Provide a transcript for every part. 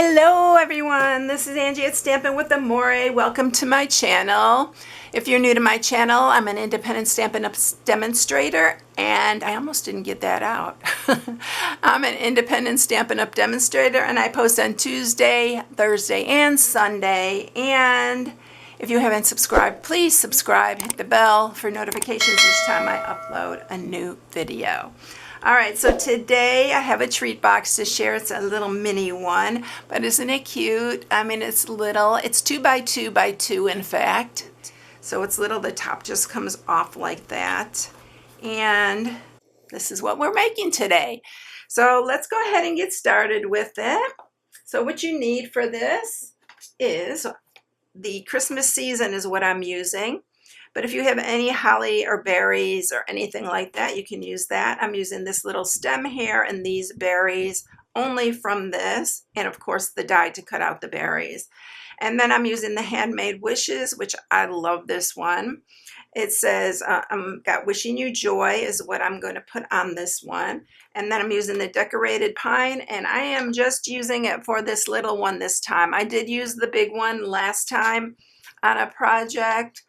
Hello everyone, this is Angie at StampingWithAmore. Welcome to my channel. If you're new to my channel, I'm an independent Stampin' Up demonstrator, and I almost didn't get that out. I'm an independent Stampin' Up demonstrator, and I post on Tuesday, Thursday, and Sunday. And if you haven't subscribed, please subscribe, hit the bell for notifications each time I upload a new video. All right, so today I have a treat box to share. It's a little mini one, but isn't it cute? I mean, it's little. It's 2 by 2 by 2, in fact. So it's little. The top just comes off like that. And this is what we're making today. So let's go ahead and get started with it. So what you need for this is the Christmas season is what I'm using. But if you have any holly or berries or anything like that, you can use that. I'm using this little stem here and these berries only from this, and of course the die to cut out the berries. And then I'm using the handmade wishes, which I love this one. It says, got wishing you joy is what I'm going to put on this one. And then I'm using the decorated pine, and I am just using it for this little one this time. I did use the big one last time on a project.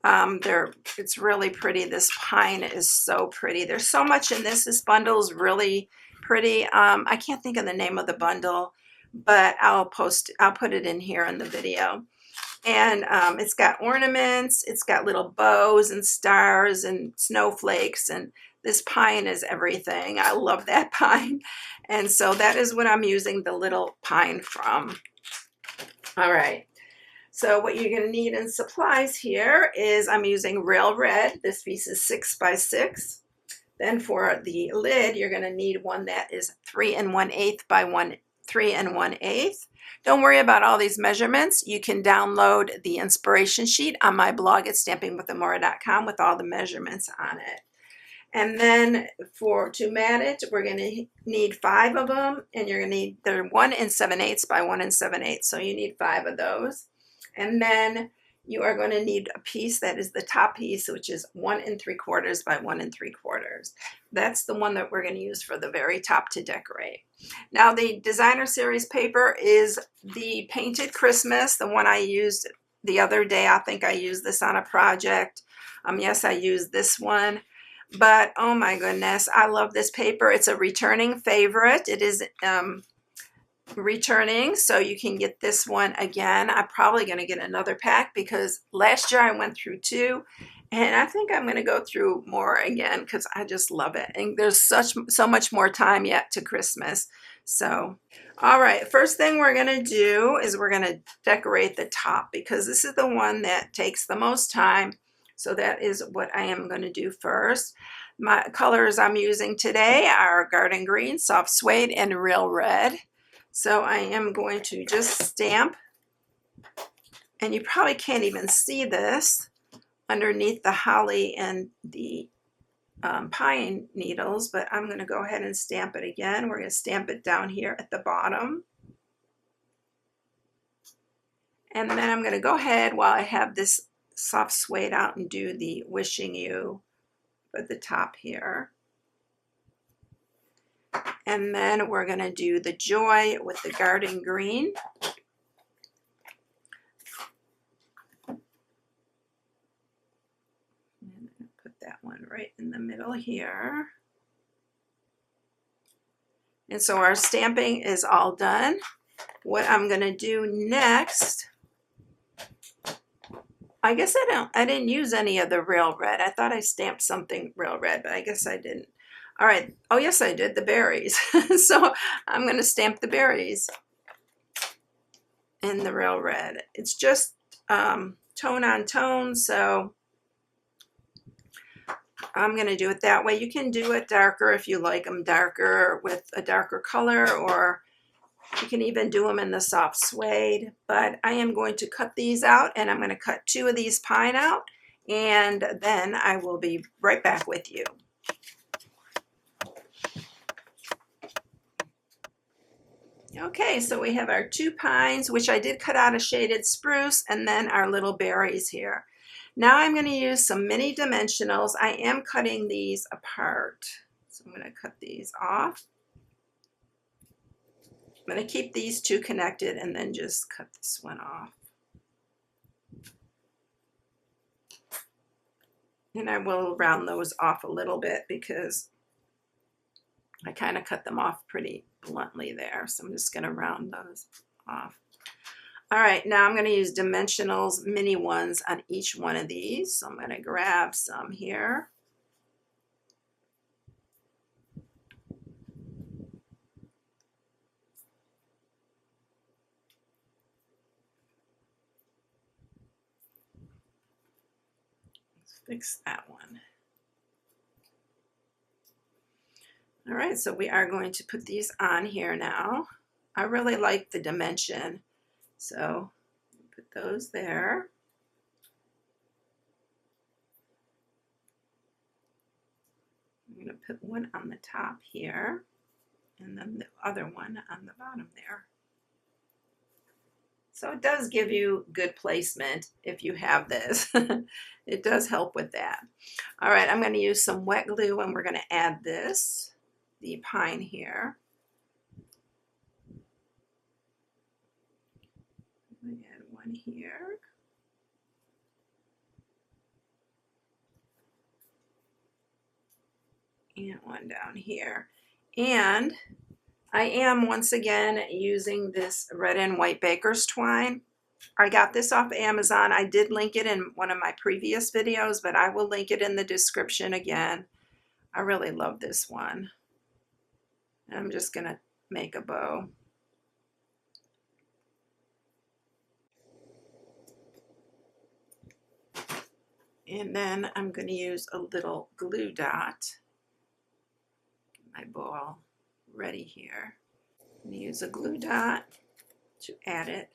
It's really pretty. This pine is so pretty. There's so much in this. This bundle is really pretty. I can't think of the name of the bundle, but I'll put it in here in the video. And it's got ornaments. It's got little bows and stars and snowflakes, and this pine is everything. I love that pine. And so that is what I'm using the little pine from. All right. So what you're going to need in supplies here is I'm using real red. This piece is 6 by 6. Then for the lid, you're going to need one that is 3 1/8 by 3 1/8. Don't worry about all these measurements. You can download the inspiration sheet on my blog at stampingwithamore.com with all the measurements on it. And then to mat it, we're going to need 5 of them, and you're going to need, they're 1 7/8 by 1 7/8. So you need 5 of those. And then you are going to need a piece that is the top piece, which is 1 3/4 by 1 3/4. That's the one that we're going to use for the very top to decorate. Now the designer series paper is the Painted Christmas, the one I used the other day. I think I used this on a project. Yes, I used this one. But oh my goodness, I love this paper. It's a returning favorite. It is returning, so you can get this one again. I'm probably going to get another pack because last year I went through 2, and I think I'm going to go through more again because I just love it. And there's so much more time yet to Christmas. So all right, first thing we're going to do is we're going to decorate the top because this is the one that takes the most time. So that is what I am going to do first. My colors I'm using today are garden green, soft suede, and real red. So I am going to just stamp, and you probably can't even see this underneath the holly and the pine needles, but I'm going to go ahead and stamp it again. We're going to stamp it down here at the bottom. And then I'm going to go ahead while I have this soft suede out and do the wishing you at the top here. And then we're going to do the joy with the garden green. And put that one right in the middle here. And so our stamping is all done. What I'm going to do next, I guess I didn't use any of the real red. I thought I stamped something real red, but I guess I didn't. All right. Oh, yes, I did. The berries. So I'm going to stamp the berries in the real red. It's just tone on tone, so I'm going to do it that way. You can do it darker if you like them darker with a darker color, or you can even do them in the soft suede. But I am going to cut these out, and I'm going to cut 2 of these pine out, and then I will be right back with you. Okay, so we have our 2 pines, which I did cut out a shaded spruce, and then our little berries here. Now I'm going to use some mini dimensionals. I am cutting these apart. So I'm going to cut these off. I'm going to keep these two connected and then just cut this one off. And I will round those off a little bit because I kind of cut them off pretty bluntly there. So I'm just going to round those off. All right, now I'm going to use dimensionals, mini ones on each one of these. So I'm going to grab some here. Let's fix that one. All right, so we are going to put these on here now. I really like the dimension, so put those there. I'm going to put one on the top here, and then the other one on the bottom there. So it does give you good placement if you have this. It does help with that. All right, I'm going to use some wet glue, and we're going to add this, the pine here. I'm going to add one here. And one down here. And I am once again using this red and white baker's twine. I got this off Amazon. I did link it in one of my previous videos, but I will link it in the description again. I really love this one. I'm just going to make a bow. And then I'm going to use a little glue dot. Get my bowl ready here. I'm going to use a glue dot to add it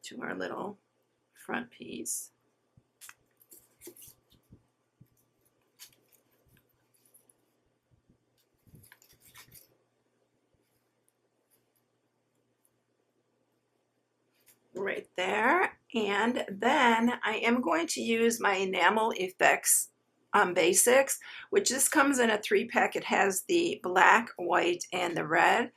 to our little front piece. Right there. And then I am going to use my Enamel Effects Basics, which just comes in a 3-pack. It has the black, white, and the red.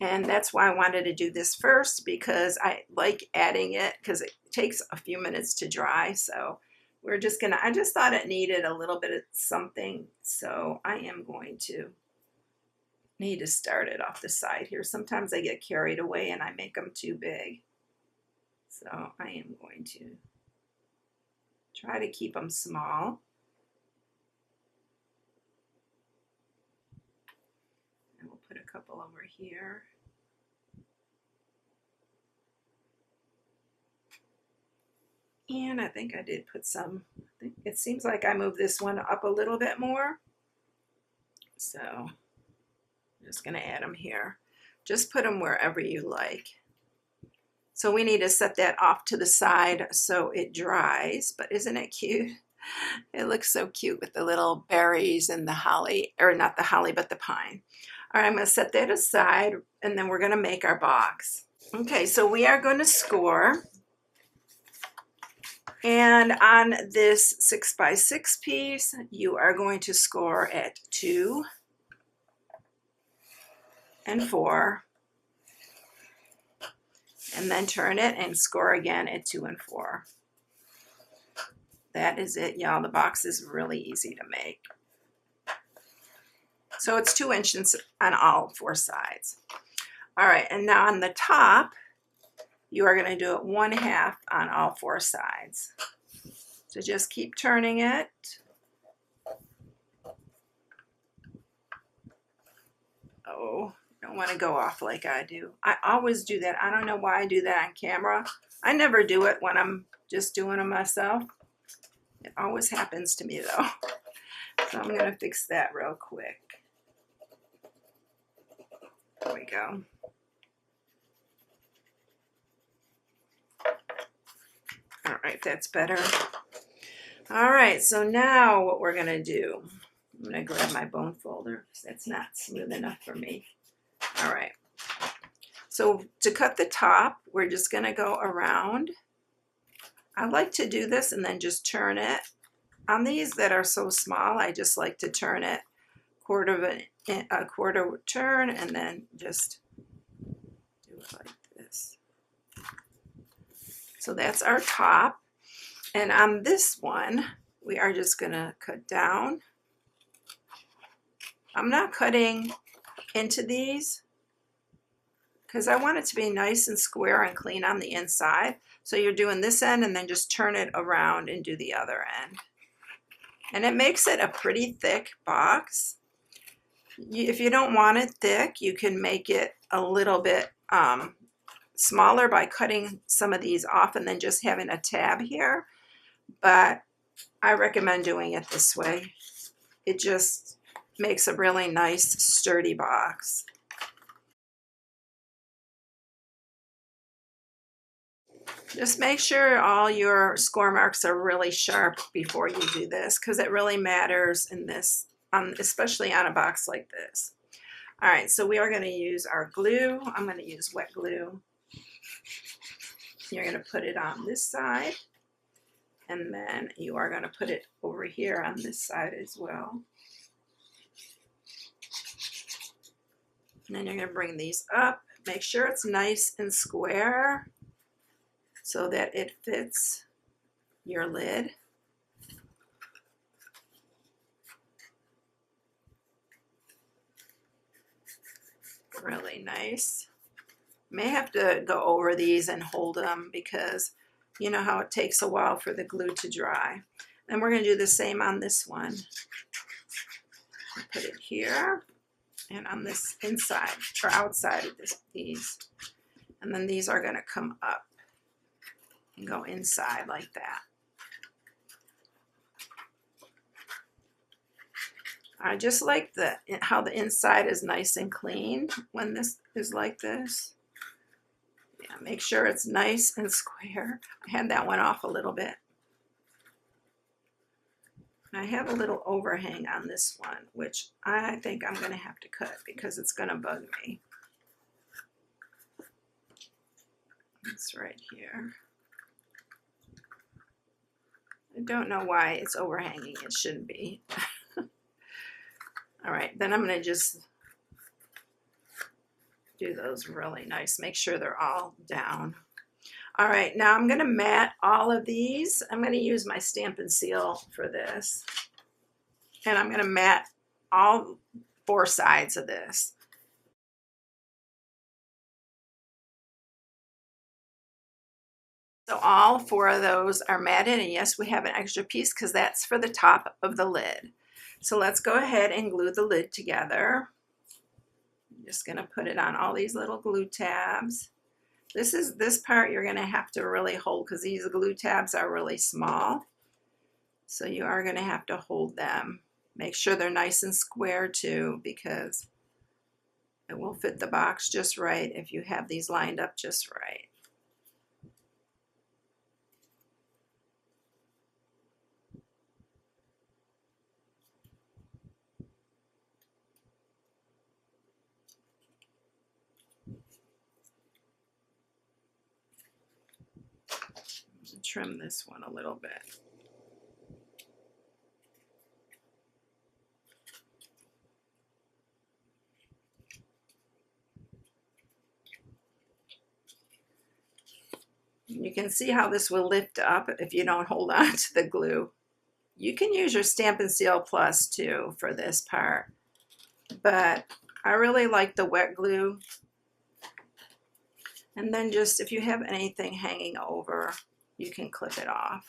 And that's why I wanted to do this first, because I like adding it because it takes a few minutes to dry. So we're just gonna, I just thought it needed a little bit of something. So I am going to need to start it off the side here. Sometimes I get carried away and I make them too big. So I am going to try to keep them small. And we'll put a couple over here. And I think I did put some, it seems like I moved this one up a little bit more. So I'm just going to add them here. Just put them wherever you like. So we need to set that off to the side so it dries, but isn't it cute? It looks so cute with the little berries and the holly, or not the holly, but the pine. All right, I'm going to set that aside, and then we're going to make our box. Okay, so we are going to score. And on this 6x6 piece, you are going to score at 2 and 4. And then turn it and score again at 2 and 4. That is it, y'all. The box is really easy to make. So it's 2 inches on all 4 sides. All right, and now on the top, you are going to do it 1/2 on all 4 sides. So just keep turning it. Oh. Don't want to go off like I do. I always do that. I don't know why I do that on camera. I never do it when I'm just doing them myself. It always happens to me though. So I'm going to fix that real quick. There we go. All right, that's better. All right, so now what we're going to do, I'm going to grab my bone folder because that's not smooth enough for me. All right, so to cut the top, we're just going to go around. I like to do this and then just turn it. On these that are so small, I just like to turn it 1/4 a quarter turn and then just do it like this. So that's our top. And on this one, we are just going to cut down. I'm not cutting into these because I want it to be nice and square and clean on the inside. So you're doing this end and then just turn it around and do the other end. And it makes it a pretty thick box. If you don't want it thick, you can make it a little bit smaller by cutting some of these off and then just having a tab here. But I recommend doing it this way. It just makes a really nice sturdy box. Just make sure all your score marks are really sharp before you do this, because it really matters in this, especially on a box like this. All right, so we are going to use our glue. I'm going to use wet glue. You're going to put it on this side, and then you are going to put it over here on this side as well. And then you're going to bring these up. Make sure it's nice and square so that it fits your lid. Really nice. May have to go over these and hold them because you know how it takes a while for the glue to dry. And we're going to do the same on this one. Put it here and on this inside or outside of these. And then these are going to come up and go inside like that. I just like how the inside is nice and clean when this is like this. Yeah, make sure it's nice and square. I had that one off a little bit. I have a little overhang on this one, which I think I'm going to have to cut because it's going to bug me. It's right here. I don't know why it's overhanging. It shouldn't be. All right, then I'm going to just do those really nice. Make sure they're all down. All right, now I'm going to mat all of these. I'm going to use my Stampin' Seal for this. And I'm going to mat all 4 sides of this. So all 4 of those are matted, and yes, we have an extra piece because that's for the top of the lid. So let's go ahead and glue the lid together. I'm just going to put it on all these little glue tabs. This part you're going to have to really hold because these glue tabs are really small. So you are going to have to hold them. Make sure they're nice and square too, because it will fit the box just right if you have these lined up just right. Trim this one a little bit. You can see how this will lift up if you don't hold on to the glue. You can use your Stampin' Seal Plus too for this part, but I really like the wet glue. And then just if you have anything hanging over, you can clip it off.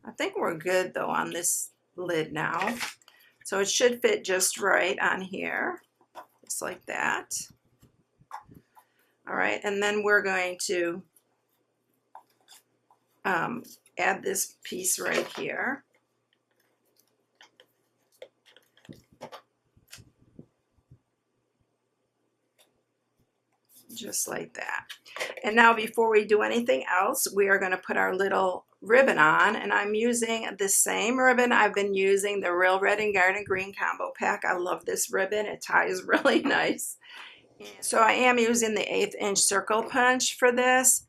I think we're good though on this lid now. So it should fit just right on here, just like that. All right, and then we're going to add this piece right here. Just like that. And now before we do anything else, we are going to put our little ribbon on, and I'm using the same ribbon I've been using, the Real Red and Garden Green combo pack. I love this ribbon. It ties really nice. So I am using the 1/8 inch circle punch for this,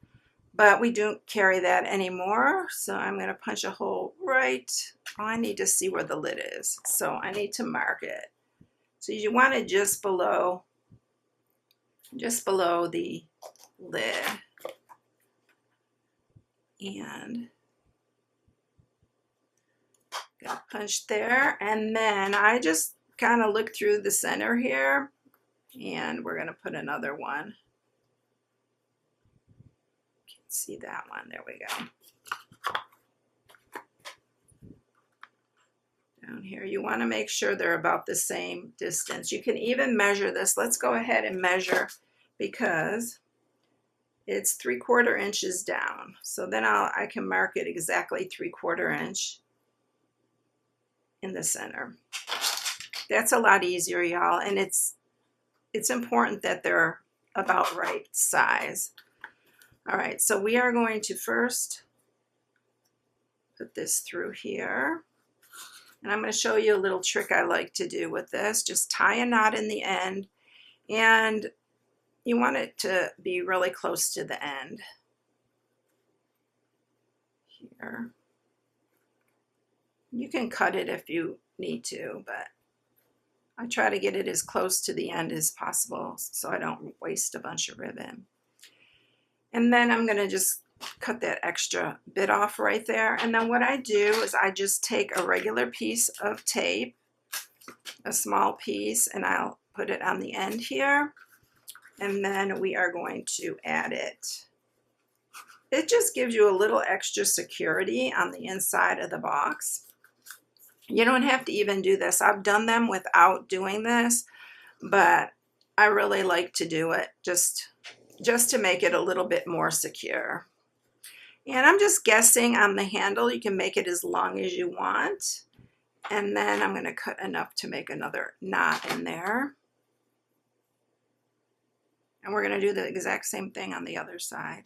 but we don't carry that anymore. So I'm going to punch a hole right. Oh, I need to see where the lid is. So I need to mark it So you want it just below the lid. And got a punch there, and then I just kind of look through the center here, and we're going to put another one. Can't see that one. There we go. Down here, you want to make sure they're about the same distance. You can even measure this. Let's go ahead and measure, because it's 3/4 inches down. So then I can mark it exactly 3/4 inch in the center. That's a lot easier, y'all, and it's important that they're about right size. All right, so we are going to first put this through here, and I'm going to show you a little trick I like to do with this. Just tie a knot in the end, and you want it to be really close to the end here. You can cut it if you need to, but I try to get it as close to the end as possible so I don't waste a bunch of ribbon. And then I'm going to just cut that extra bit off right there. And then what I do is I just take a regular piece of tape, a small piece, and I'll put it on the end here. And then we are going to add it. It just gives you a little extra security on the inside of the box. You don't have to even do this. I've done them without doing this, but I really like to do it just to make it a little bit more secure. And I'm just guessing on the handle. You can make it as long as you want. And then I'm going to cut enough to make another knot in there. And we're going to do the exact same thing on the other side.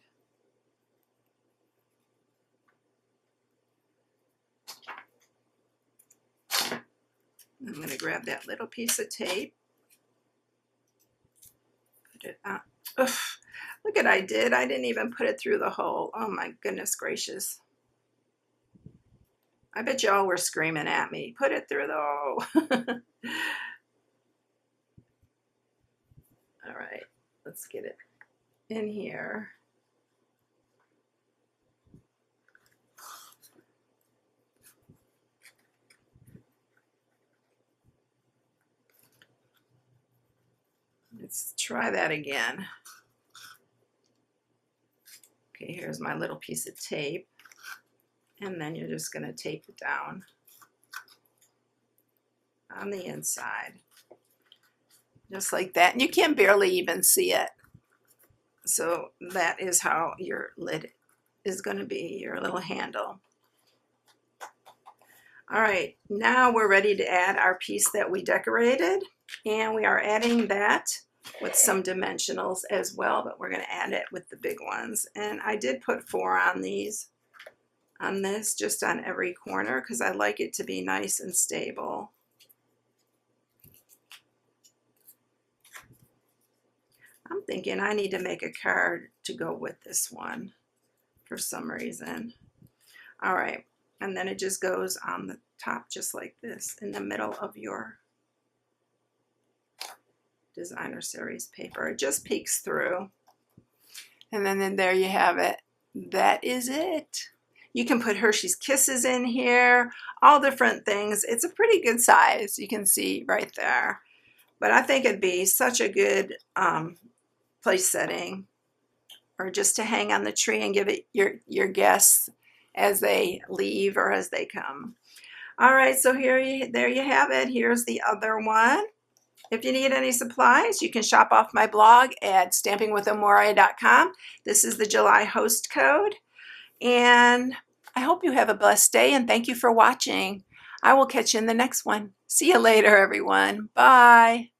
I'm going to grab that little piece of tape. Put it on. Oof, look what I did. I didn't even put it through the hole. Oh my goodness gracious. I bet y'all were screaming at me. Put it through the hole. All right, let's get it in here. Let's try that again. Okay, here's my little piece of tape. And then you're just going to tape it down on the inside. Just like that. And you can barely even see it. So that is how your lid is going to be, your little handle. All right, now we're ready to add our piece that we decorated. And we are adding that with some dimensionals as well, but we're going to add it with the big ones. And I did put 4 on these, on this, just on every corner, because I like it to be nice and stable. I'm thinking I need to make a card to go with this one for some reason. All right, and then it just goes on the top just like this in the middle of your designer series paper. It just peeks through. And then there you have it. That is it. You can put Hershey's Kisses in here, all different things. It's a pretty good size. You can see right there. But I think it'd be such a good place setting, or just to hang on the tree and give it your guests as they leave or as they come. All right, so there you have it. Here's the other one. If you need any supplies, you can shop off my blog at StampingWithAmore.com. This is the July host code. And I hope you have a blessed day, and thank you for watching. I will catch you in the next one. See you later, everyone. Bye.